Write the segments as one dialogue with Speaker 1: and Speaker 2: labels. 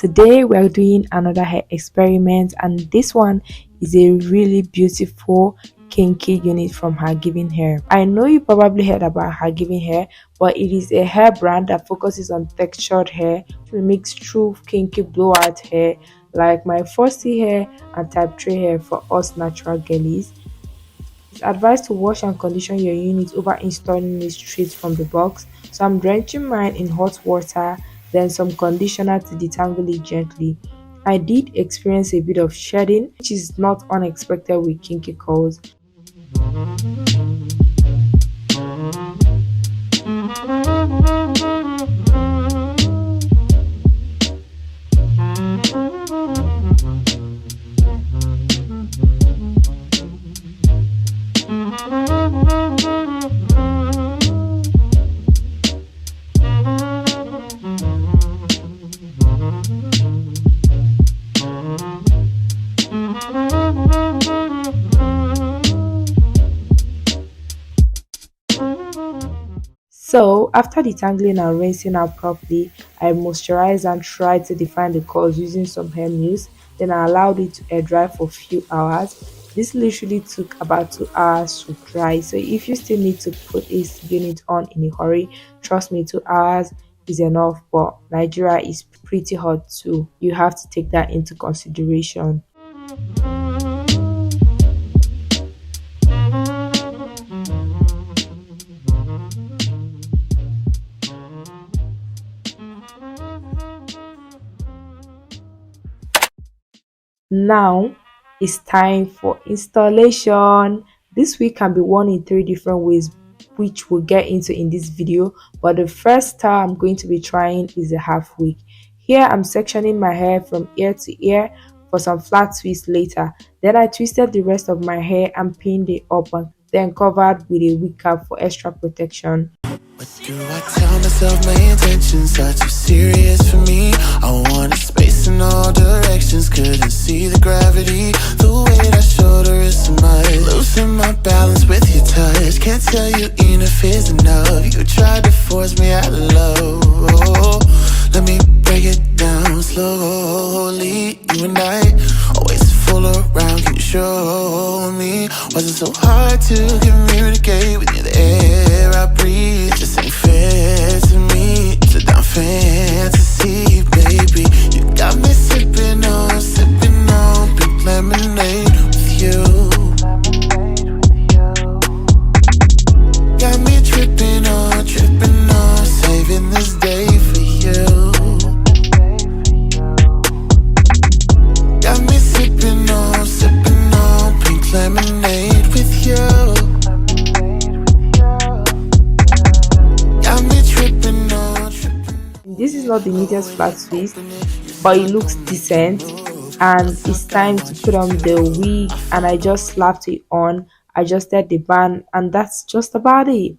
Speaker 1: Today we are doing another hair experiment, and this one is a really beautiful kinky unit from HerGivenHair. I know you probably heard about HerGivenHair, but it is a hair brand that focuses on textured hair to mix true kinky blowout hair like my 4C hair and type 3 hair for us natural girlies. It's advised to wash and condition your unit over installing it straight from the box. So I'm drenching mine in hot water, then some conditioner to detangle it gently. I did experience a bit of shedding, which is not unexpected with kinky curls. So after detangling and rinsing out properly, I moisturized and tried to define the curls using some hair mousse. Then I allowed it to air dry for a few hours. This literally took about 2 hours to dry. So if you still need to put this unit on in a hurry, trust me, 2 hours is enough. But Nigeria is pretty hot too. You have to take that into consideration. Now it's time for installation. This wig can be worn in 3 different ways, which we'll get into in this video, but the first style I'm going to be trying is a half wig. Here I'm sectioning my hair from ear to ear for some flat twists later. Then I twisted the rest of my hair and pinned it up and then covered with a wig cap for extra protection.
Speaker 2: What do I tell myself? My intentions are too serious for me. I wanted space in all directions, couldn't see the gravity. The weight I shoulder is so much. Losing my balance with your touch. Can't tell you enough is enough. You tried to force me out of love. Let me break it down slowly. You and I always fool around. Can you show me? Was it so hard to communicate with you? The air I breathe just ain't fair to me. It's a down fantasy, baby. You got me sipping on pink lemonade with you. Got me tripping on, saving this day for you. Got me sipping on pink lemonade with you. Got me tripping on.
Speaker 1: This is not the neatest flat twist, but it looks decent, and it's time to put on the wig. And I just slapped it on, adjusted the band, and that's just about it.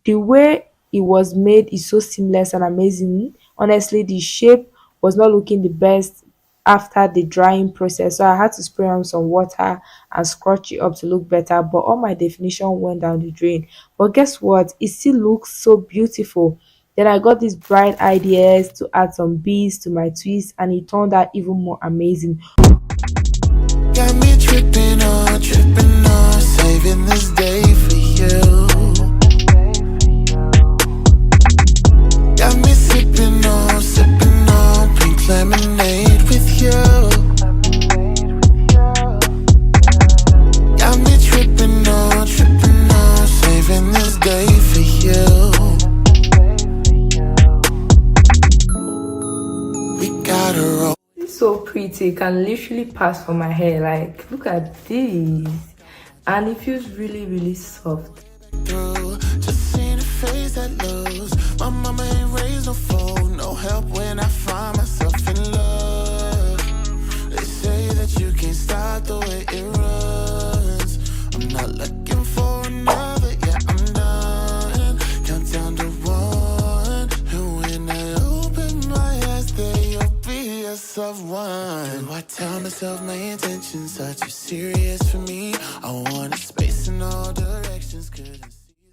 Speaker 1: The way it was made is so seamless and amazing. Honestly, the shape was not looking the best after the drying process, so I had to spray on some water and scrunch it up to look better, but all my definition went down the drain. But guess what, it still looks so beautiful. Then I got these bright ideas to add some beads to my twist, and it turned out even more amazing.
Speaker 2: Got me tripping on, saving this day for you. Got me sipping on pink lemonade with you. Got me tripping on, saving this day for you. We got a roll.
Speaker 1: It's so pretty, it can literally pass for my hair. Like, look at this, and it feels really soft.
Speaker 2: Just seen a face that lows. My mama ain't raised no fool. No help when I find myself in love. They say that you can't stop the way it runs. I'm not looking for another, yeah, I'm done. Count down to 1, and when I open my eyes, there you'll be a soft one. Do I tell myself my intentions are too serious for me? I wanted space in all directions, couldn't